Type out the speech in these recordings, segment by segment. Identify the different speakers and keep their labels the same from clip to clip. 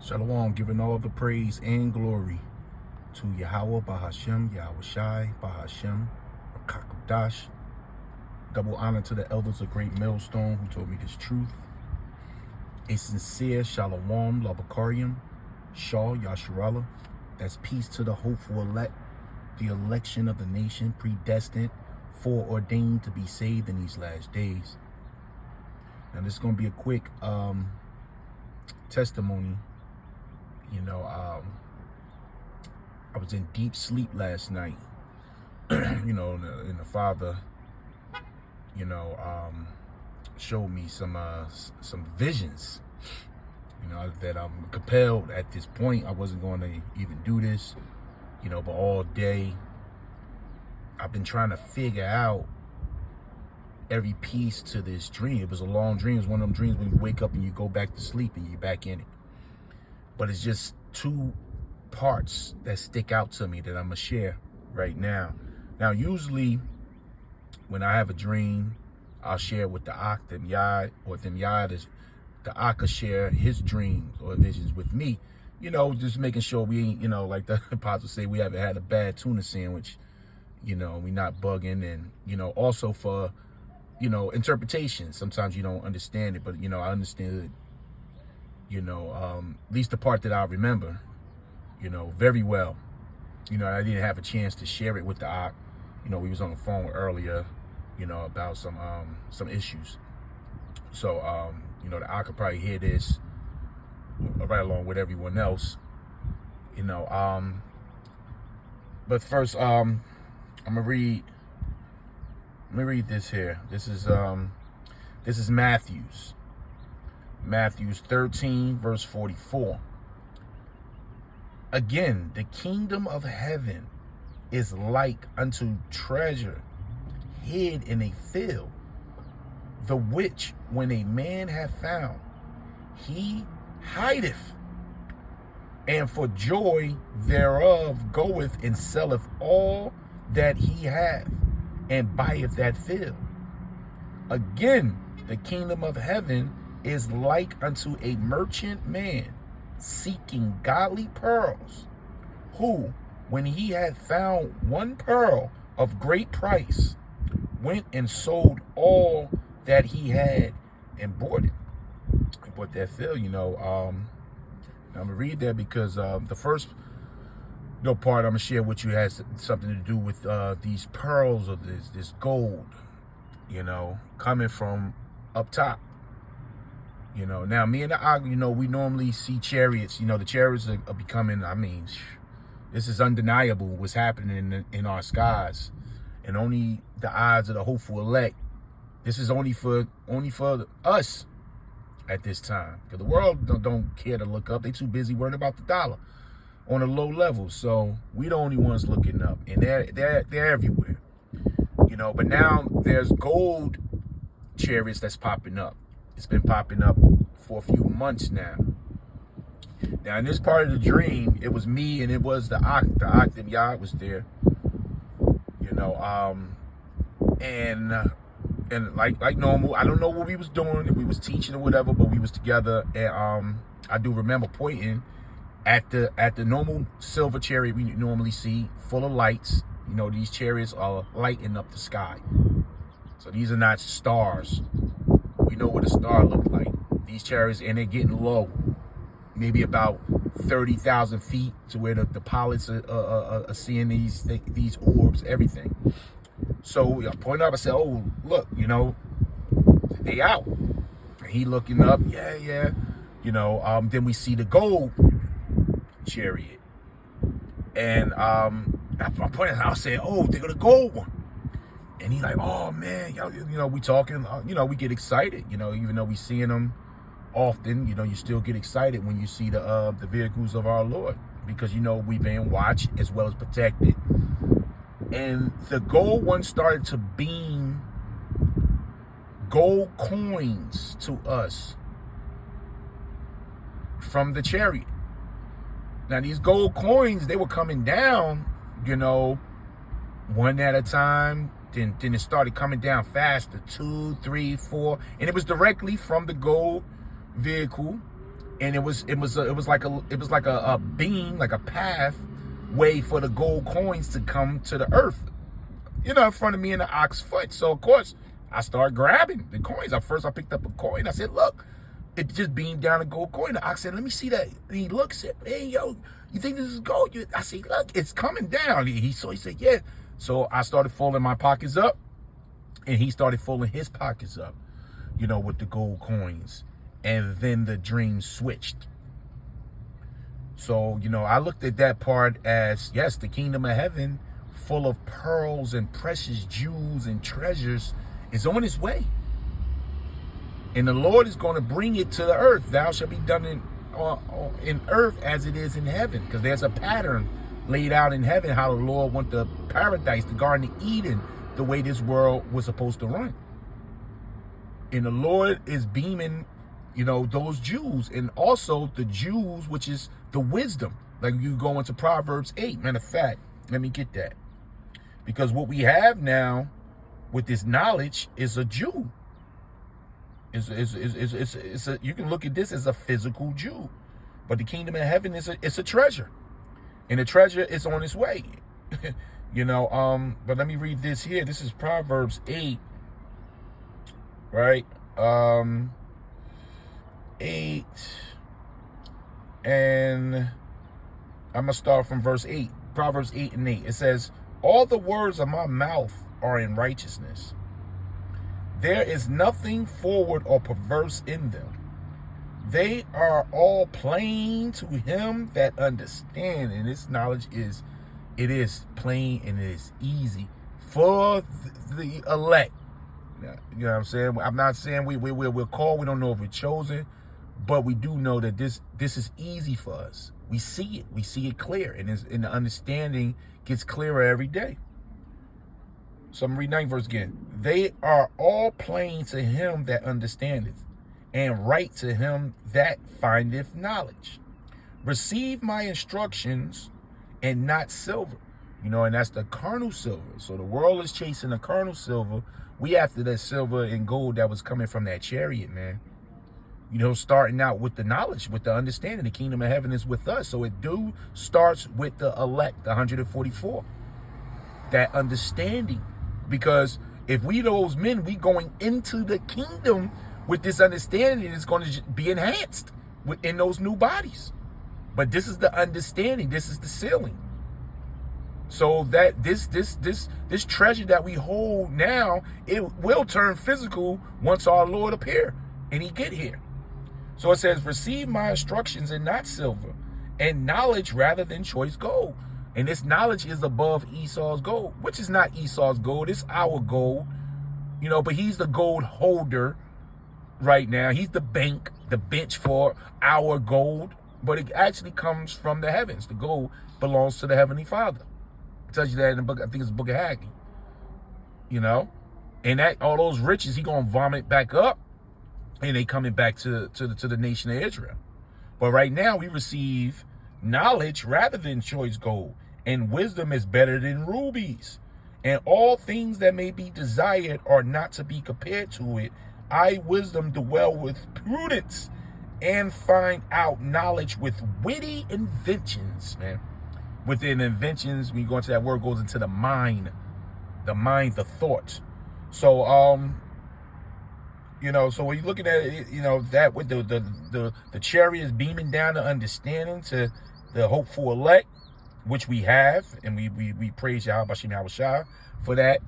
Speaker 1: Shalom, giving all the praise and glory to Yahweh, Bahashem, Yahweh Shai, Bahashem, Rakakadash. Double honor to the elders of Great Millstone who told me this truth. A sincere Shalom, Labakarium, Shaw, Yasharallah. That's peace to the hopeful elect, the election of the nation, predestined, foreordained to be saved in these last days. Now, this is going to be a quick testimony. I was in deep sleep last night, and the Father, showed me some visions, that I'm compelled at this point. I wasn't going to even do this, but all day I've been trying to figure out every piece to this dream. It was a long dream. It was one of them dreams when you wake up and you go back to sleep and you're back in it. But it's just two parts that stick out to me that I'm gonna share right now. Now, usually when I have a dream, I'll share with the ahch, them yad, or them yad is the ahch will share his dreams or visions with me. Just making sure we ain't, like the apostle say, we haven't had a bad tuna sandwich. We not bugging, and also for interpretation. Sometimes you don't understand it, but I understand it. At least the part that I remember, very well. I didn't have a chance to share it with the ahch. We was on the phone earlier, about some issues. So, the ahch could probably hear this right along with everyone else, but first, I'm gonna read. Let me read this here. This is Matthews 13, verse 44. Again, the kingdom of heaven is like unto treasure hid in a field, the which when a man hath found, he hideth, and for joy thereof goeth and selleth all that he hath, and buyeth that field. Again, the kingdom of heaven is like unto a merchant man seeking godly pearls, who, when he had found one pearl of great price, went and sold all that he had and bought it. I bought that field. I'm gonna read that because the first part I'm gonna share with you has something to do with these pearls of this gold, coming from up top. Now me and the ahch, we normally see chariots. The chariots are becoming, this is undeniable what's happening in our skies, and only the eyes of the hopeful elect. This is only for us at this time, because the world don't care to look up. They too busy worrying about the dollar on a low level. So we the only ones looking up, and they're everywhere. But now there's gold chariots that's popping up. It's been popping up for a few months now. Now, in this part of the dream, it was me and it was the ahch. The ahch, them yad was there. And like normal, I don't know what we was doing, if we was teaching or whatever, but we was together. And I do remember pointing at the normal silver chariot we normally see, full of lights. These chariots are lighting up the sky. So these are not stars. We know what a star look like. These chariots, and they're getting low, maybe about 30,000 feet, to where the pilots are seeing these orbs, everything. So I pointed up, I said, "Oh, look, they out." And he looking up, yeah. Then we see the gold chariot, and I pointed out, I said, "Oh, they got a gold one." And he like, "Oh man, we talking, we get excited, even though we seeing them often, you still get excited when you see the vehicles of our Lord, because we've been watched as well as protected." And the gold one started to beam gold coins to us from the chariot. Now these gold coins, they were coming down, one at a time. Then it started coming down faster, 2, 3, 4, and it was directly from the gold vehicle And it was like a beam, like a path way for the gold coins to come to the earth, in front of me in the ox foot. So of course I started grabbing the coins. At first I picked up a coin. I said, look, it just beamed down a gold coin. The ox said, let me see that. And he looked, said, hey, yo, you think this is gold? I said, look, it's coming down. He said, yeah. So I started folding my pockets up, and he started folding his pockets up, with the gold coins. And then the dream switched. So, I looked at that part as, yes, the kingdom of heaven, full of pearls and precious jewels and treasures, is on its way. And the Lord is going to bring it to the earth. Thou shalt be done in earth as it is in heaven. Because there's a pattern laid out in heaven how the Lord wants the paradise, the Garden of Eden, the way this world was supposed to run. And the Lord is beaming, those jewels. And also the jewels, which is the wisdom. Like you go into Proverbs 8. Matter of fact, let me get that. Because what we have now with this knowledge is a jewel. You can look at this as a physical jewel, but the kingdom of heaven is a treasure, and the treasure is on its way. But let me read this here. This is Proverbs 8, right? 8, and I'm gonna start from verse 8. Proverbs 8 and 8. It says, "All the words of my mouth are in righteousness. There is nothing forward or perverse in them. They are all plain to him that understand." And this knowledge is plain and it is easy for the elect. You know what I'm saying? I'm not saying we're called. We don't know if we're chosen, but we do know that this is easy for us. We see it. We see it clear, and the understanding gets clearer every day. So I'm reading 9th verse again. "They are all plain to him that understandeth, and right to him that findeth knowledge. Receive my instructions, and not silver." And that's the carnal silver. So the world is chasing the carnal silver. We after that silver and gold that was coming from that chariot, man. Starting out with the knowledge, with the understanding. The kingdom of heaven is with us. So it starts with the elect, the 144. That understanding. Because if we those men, we going into the kingdom with this understanding, it's going to be enhanced in those new bodies. But this is the understanding. This is the sealing. So that this treasure that we hold now, it will turn physical once our Lord appear and he get here. So it says, "Receive my instructions and not silver, and knowledge rather than choice gold." And this knowledge is above Esau's gold, which is not Esau's gold. It's our gold, but he's the gold holder right now. He's the bench for our gold. But it actually comes from the heavens. The gold belongs to the Heavenly Father. It tells you that in the book. I think it's the book of Haggai. And that all those riches, he going to vomit back up. And they coming back to the nation of Israel. But right now we receive knowledge rather than choice gold. And wisdom is better than rubies. And all things that may be desired are not to be compared to it. I, wisdom, dwell with prudence and find out knowledge with witty inventions, man. Within inventions, when you go into that word, goes into the mind, the thought. So, so when you're looking at it, that with the chariots beaming down the understanding to the hopeful elect, which we have, and we praise Yahweh Bashim Yahushua for that.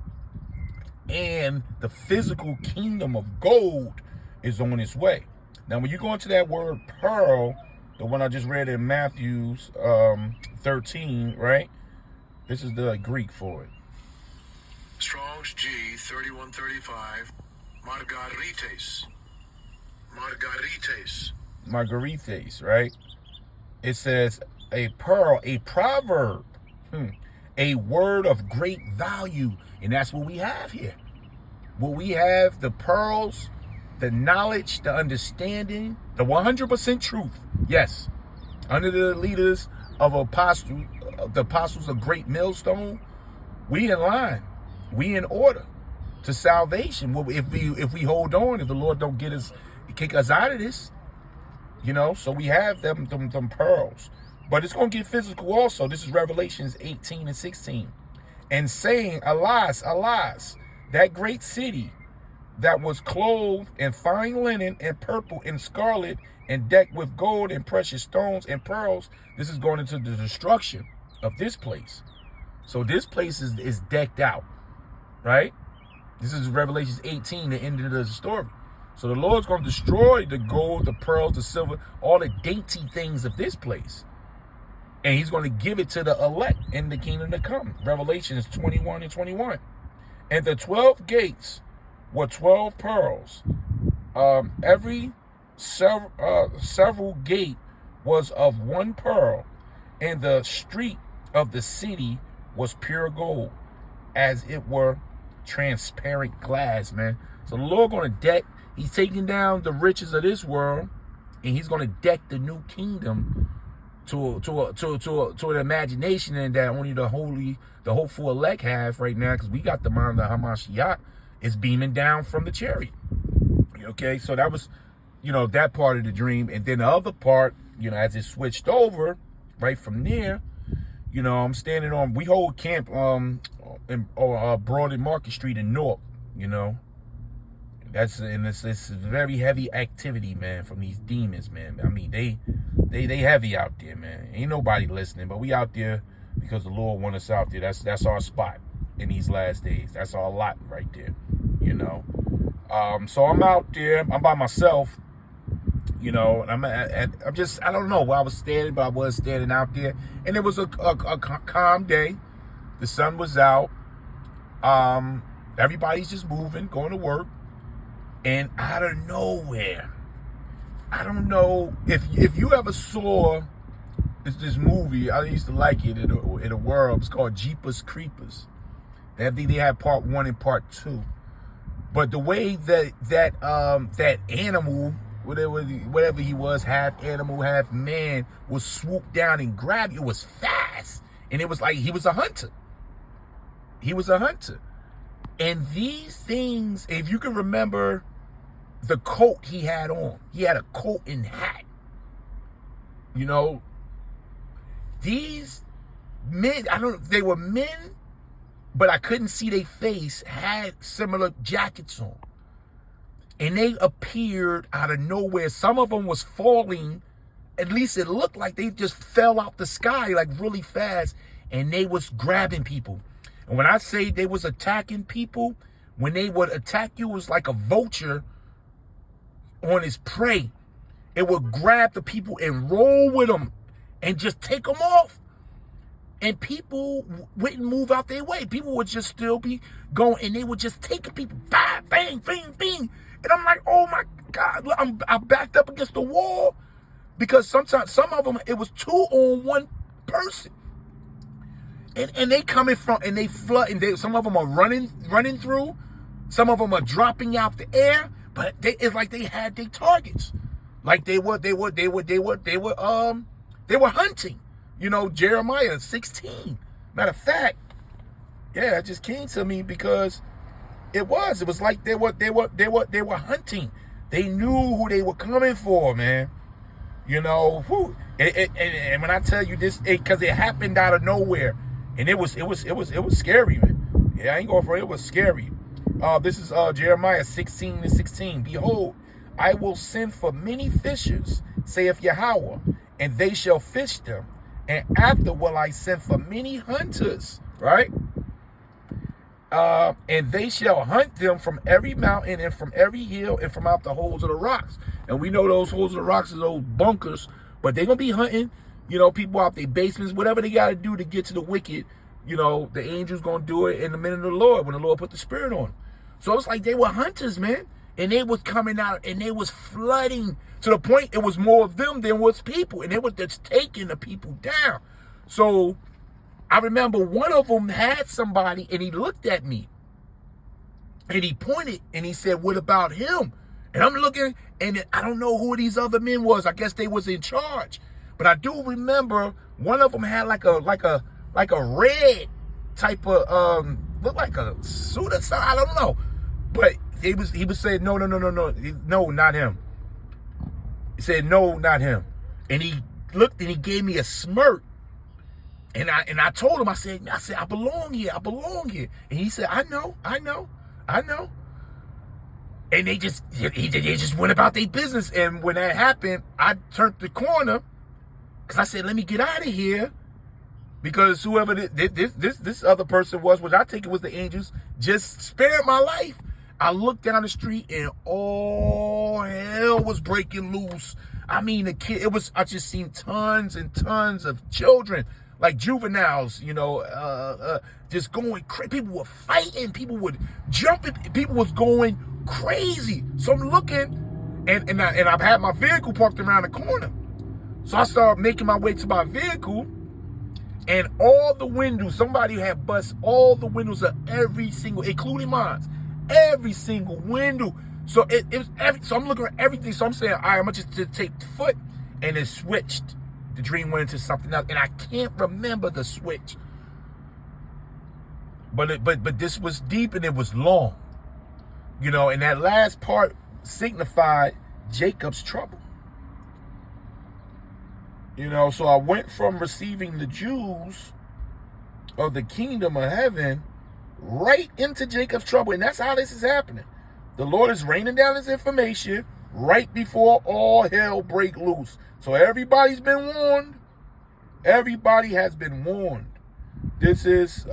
Speaker 1: And the physical kingdom of gold is on its way. Now, when you go into that word pearl, the one I just read in Matthew 13, right? This is the Greek for it.
Speaker 2: Strong's G 3135.
Speaker 1: Margarites, right? It says a pearl, a proverb, a word of great value. And that's what we have here. What we have, the pearls, the knowledge, the understanding, the 100% truth. Yes. Under the leaders of the apostles of Great Millstone, we in line. We in order to salvation. If we hold on, if the Lord don't kick us out of this, So we have them pearls. But it's going to get physical also. This is Revelations 18 and 16. And saying, alas, alas, that great city that was clothed in fine linen and purple and scarlet and decked with gold and precious stones and pearls. This is going into the destruction of this place. So this place is decked out, right? This is Revelations 18, the end of the story. So the Lord's going to destroy the gold, the pearls, the silver, all the dainty things of this place. And he's going to give it to the elect in the kingdom to come. Revelations 21 and 21. And the 12 gates were 12 pearls. Every several gate was of one pearl. And the street of the city was pure gold, as it were transparent glass, man. So the Lord going to deck, he's taking down the riches of this world, and he's going to deck the new kingdom to an imagination, and that only the hopeful elect have right now, because we got the mind of Hamashiach is beaming down from the chariot. Okay, so that was, that part of the dream. And then the other part, as it switched over, right from there, I'm standing on, we hold camp in Broad and Market Street in Newark, It's very heavy activity, man, from these demons, man. I mean, they heavy out there, man. Ain't nobody listening, but we out there because the Lord want us out there. That's our spot in these last days. That's our lot right there, So I'm out there. I'm by myself, and I'm just, I don't know where I was standing, but I was standing out there, and it was a calm day. The sun was out. Everybody's just moving, going to work. And out of nowhere, I don't know if you ever saw this movie. I used to like it in the world. It's called Jeepers Creepers. I think they had part 1 and part 2. But the way that animal, whatever he was, half animal, half man, was swooped down and grabbed you, it was fast. And it was like he was a hunter. He was a hunter. And these things, if you can remember the coat he had on, he had a coat and hat. These men, they were men, but I couldn't see their face, had similar jackets on. And they appeared out of nowhere. Some of them was falling. At least it looked like they just fell out the sky like really fast. And they was grabbing people. And when I say they was attacking people, when they would attack you, it was like a vulture on his prey. It would grab the people and roll with them and just take them off. And people wouldn't move out their way. People would just still be going, and they would just take people. Bang, bang, bang, bang. And I'm like, oh my God. I backed up against the wall, because sometimes some of them, it was 2 on 1 person. And they coming from, and they flood, and some of them are running through. Some of them are dropping out the air, but it's like they had their targets. Like they were hunting. Jeremiah 16. Matter of fact, yeah, it just came to me because it was like they were hunting. They knew who they were coming for, man. And when I tell you this, because it happened out of nowhere. And it was scary, man. Yeah, I ain't going for it. It was scary. This is Jeremiah 16 and 16. Behold, I will send for many fishers, saith Yahweh, and they shall fish them. And after will I send for many hunters, right? And they shall hunt them from every mountain and from every hill and from out the holes of the rocks. And we know those holes of the rocks are those bunkers, but they're going to be hunting. People out their basements, whatever they got to do to get to the wicked, the angels going to do it in the minute of the Lord, when the Lord put the spirit on them. So it's like they were hunters, man. And they was coming out, and they was flooding to the point it was more of them than was people. And they were just taking the people down. So I remember one of them had somebody, and he looked at me. And he pointed, and he said, what about him? And I'm looking, and I don't know who these other men was. I guess they was in charge. But I do remember one of them had like a red type of looked like a suit or something. I don't know. But he was saying no, not him. He said, no, not him. And he looked and he gave me a smirk. And I told him, I said, I belong here. I belong here. And he said, I know. And they just went about their business. And when that happened, I turned the corner because I said, let me get out of here. Because whoever this other person was, which I think it was the angels, just spared my life. I looked down the street and all hell was breaking loose. I mean, I just seen tons and tons of children, like juveniles, just going crazy. People were fighting. People were jumping. People was going crazy. So I'm looking, and I've had my vehicle parked around the corner. So I started making my way to my vehicle, and all the windows, somebody had bust all the windows of every single, including mine, every single window. So so I'm looking at everything. So I'm saying, all right, I'm gonna just take the foot, and it switched. The dream went into something else, and I can't remember the switch. But this was deep and it was long, and that last part signified Jacob's trouble. So I went from receiving the Jews of the kingdom of heaven right into Jacob's trouble, and that's how this is happening. The Lord is raining down his information right before all hell break loose. So everybody's been warned. Everybody has been warned. This is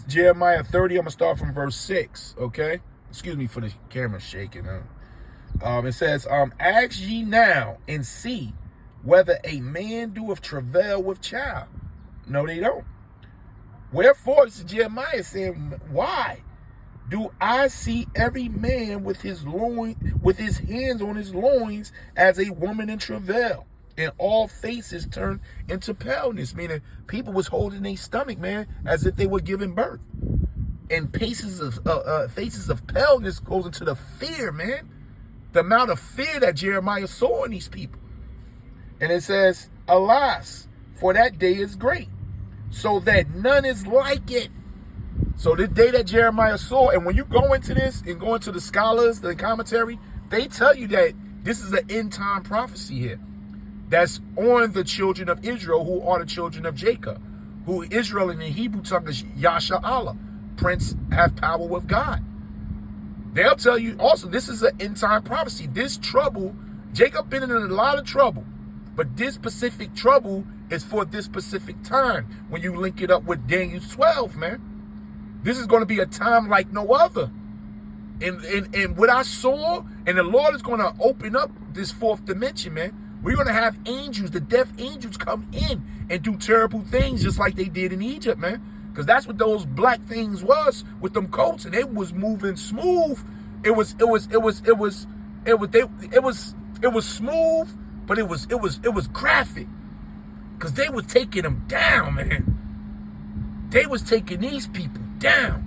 Speaker 1: Jeremiah 30. I'm going to start from verse 6, okay? Excuse me for the camera shaking. It says, ask ye now and see whether a man doeth travail with child. No, they don't. Wherefore, this is Jeremiah saying, why do I see every man with his hands on his loins as a woman in travail, and all faces turned into paleness? Meaning people was holding their stomach, man, as if they were giving birth. And faces of paleness goes into the fear, man. The amount of fear that Jeremiah saw in these people. And it says, alas, for that day is great, so that none is like it. So the day that Jeremiah saw, and when you go into this and go into the scholars, the commentary, they tell you that this is an end time prophecy here. That's on the children of Israel, who are the children of Jacob, who Israel in the Hebrew tongue is Yasha Allah, Prince have power with God. They'll tell you also this is an end time prophecy. This trouble, Jacob been in a lot of trouble, but this specific trouble is for this specific time. When you link it up with Daniel 12, man. This is going to be a time like no other. And what I saw, and the Lord is going to open up this fourth dimension, man. We're going to have angels, the death angels, come in and do terrible things just like they did in Egypt, man. Because that's what those black things was with them coats, and it was moving smooth. It was smooth, but it was graphic. Because they were taking them down, man. They was taking these people down.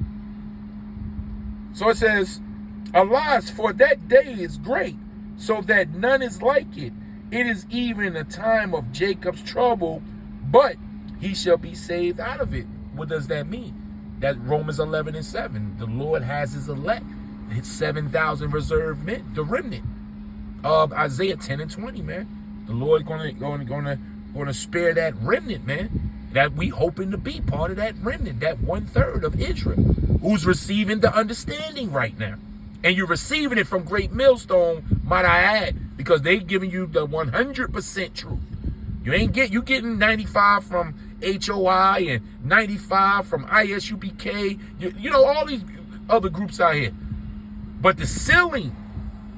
Speaker 1: So it says, alas, for that day is great, so that none is like it. It is even a time of Jacob's trouble, but he shall be saved out of it. What does that mean? That Romans 11:7. The Lord has his elect, his 7,000 reserved men, the remnant of Isaiah 10:20, man. The Lord gonna spare that remnant, man. That we hoping to be part of that remnant, that 1/3 of Israel, who's receiving the understanding right now. And you're receiving it from Great Millstone, might I add, because they giving you the 100% truth. You getting 95 from HOI and 95 from ISUPK, all these other groups out here. But the sealing,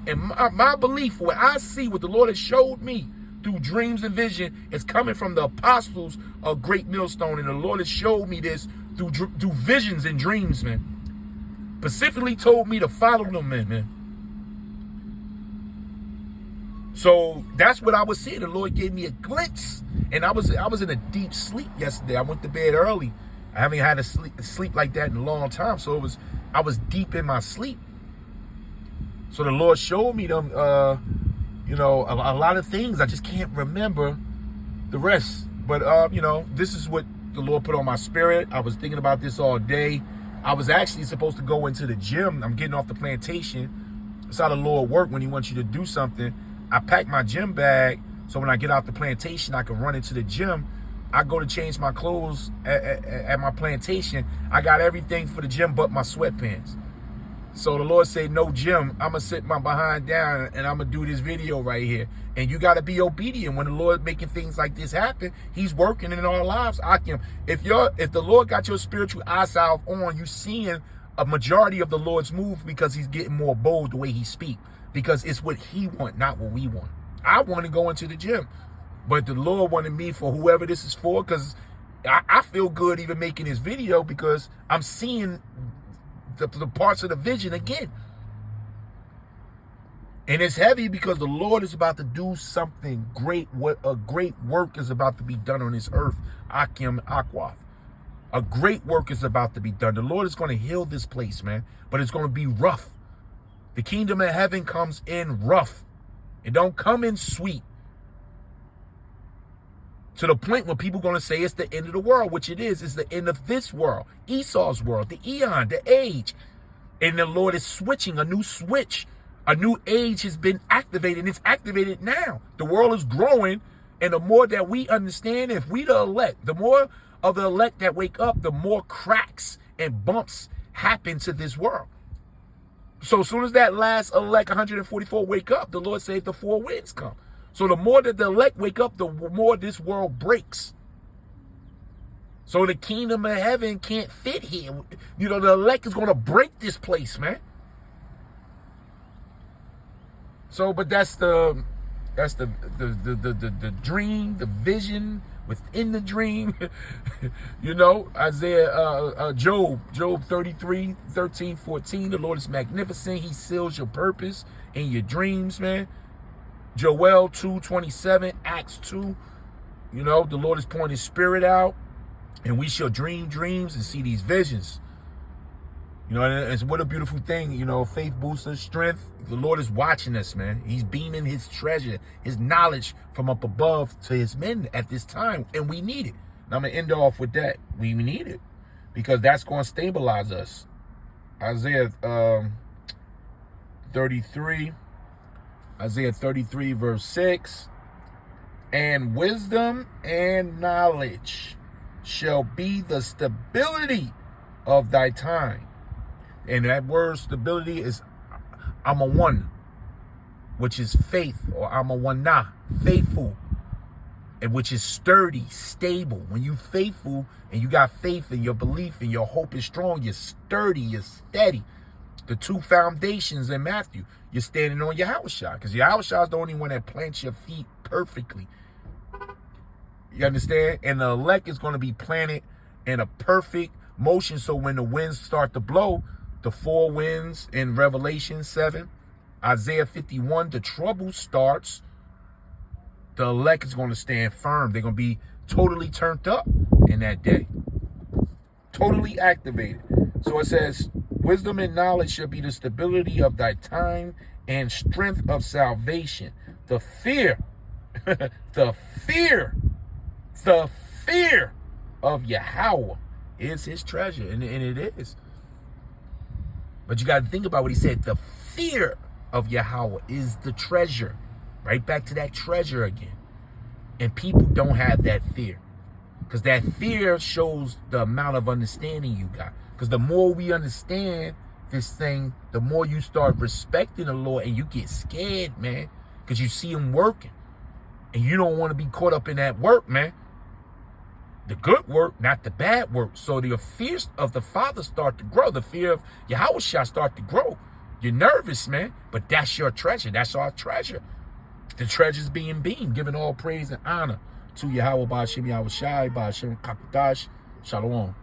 Speaker 1: and my belief, what I see, what the Lord has showed me through dreams and vision, is coming from the apostles of Great Millstone. And the Lord has showed me this through visions and dreams, man. Specifically told me to follow them, man. So that's what I was seeing. The Lord gave me a glimpse, and I was in a deep sleep yesterday. I went to bed early. I haven't had a sleep like that in a long time, so I was deep in my sleep. So the Lord showed me them, a lot of things. I just can't remember the rest. But this is what the Lord put on my spirit. I was thinking about this all day. I was actually supposed to go into the gym. I'm getting off the plantation That's how the Lord work when he wants you to do something. I pack my gym bag so when I get out the plantation, I can run into the gym. I go to change my clothes at my plantation. I got everything for the gym but my sweatpants. So the Lord said, no gym. I'm going to sit my behind down and I'm going to do this video right here. And you got to be obedient when the Lord making things like this happen. He's working in our lives. If the Lord got your spiritual eyesight on, you seeing a majority of the Lord's move because he's getting more bold the way he speaks. Because it's what he want, not what we want. I want to go into the gym. But the Lord wanted me for whoever this is for, because I feel good even making this video because I'm seeing the parts of the vision again. And it's heavy because the Lord is about to do something great. What a great work is about to be done on this earth. Akim Akwath. A great work is about to be done. The Lord is going to heal this place, man. But it's going to be rough. The kingdom of heaven comes in rough. It don't come in sweet. To the point where people are going to say it's the end of the world, which it is. It's the end of this world. Esau's world, the eon, the age. And the Lord is switching, a new switch. A new age has been activated, and it's activated now. The world is growing, and the more that we understand, if we the elect, the more of the elect that wake up, the more cracks and bumps happen to this world. So as soon as that last elect 144 wake up, the Lord says the four winds come. So the more that the elect wake up, the more this world breaks. So the kingdom of heaven can't fit here. You know, the elect is going to break this place, man. So, but that's the dream, the vision within the dream. You know, Job 33, 13, 14. The Lord is magnificent. He seals your purpose in your dreams, man. Joel 2:27, Acts 2. You know, the Lord is pouring his spirit out, and we shall dream dreams and see these visions. You know, and it's what a beautiful thing. You know, faith boosts us, strength. The Lord is watching us, man. He's beaming his treasure, his knowledge from up above to his men at this time, and we need it. And I'm going to end off with that. We need it because that's going to stabilize us. Isaiah 33. Isaiah 33 verse 6, and wisdom and knowledge shall be the stability of thy time. And that word stability is one, which is faith, or one faithful, and which is sturdy, stable. When you faithful and you got faith and your belief and your hope is strong, you're sturdy, you're steady. The two foundations in Matthew. You're standing on your ahch, because your ahch is the only one that plants your feet perfectly. You understand? And the elect is going to be planted in a perfect motion. So when the winds start to blow, the four winds in Revelation 7, Isaiah 51, the trouble starts. The elect is going to stand firm. They're going to be totally turned up in that day. Totally activated. So it says, wisdom and knowledge shall be the stability of thy time and strength of salvation. The fear of Yahweh is his treasure. And it is. But you got to think about what he said. The fear of Yahweh is the treasure. Right back to that treasure again. And people don't have that fear. Because that fear shows the amount of understanding you got. Because the more we understand this thing, the more you start respecting the Lord, and you get scared, man. Because you see him working. And you don't want to be caught up in that work, man. The good work, not the bad work. So the fear of the Father start to grow. The fear of Yahweh shall start to grow. You're nervous, man. But that's your treasure. That's our treasure. The treasure's being beamed, giving all praise and honor to Yahweh, Ba'ashem Yahweh Shai, Ba'ashem Kakadash, Shalom.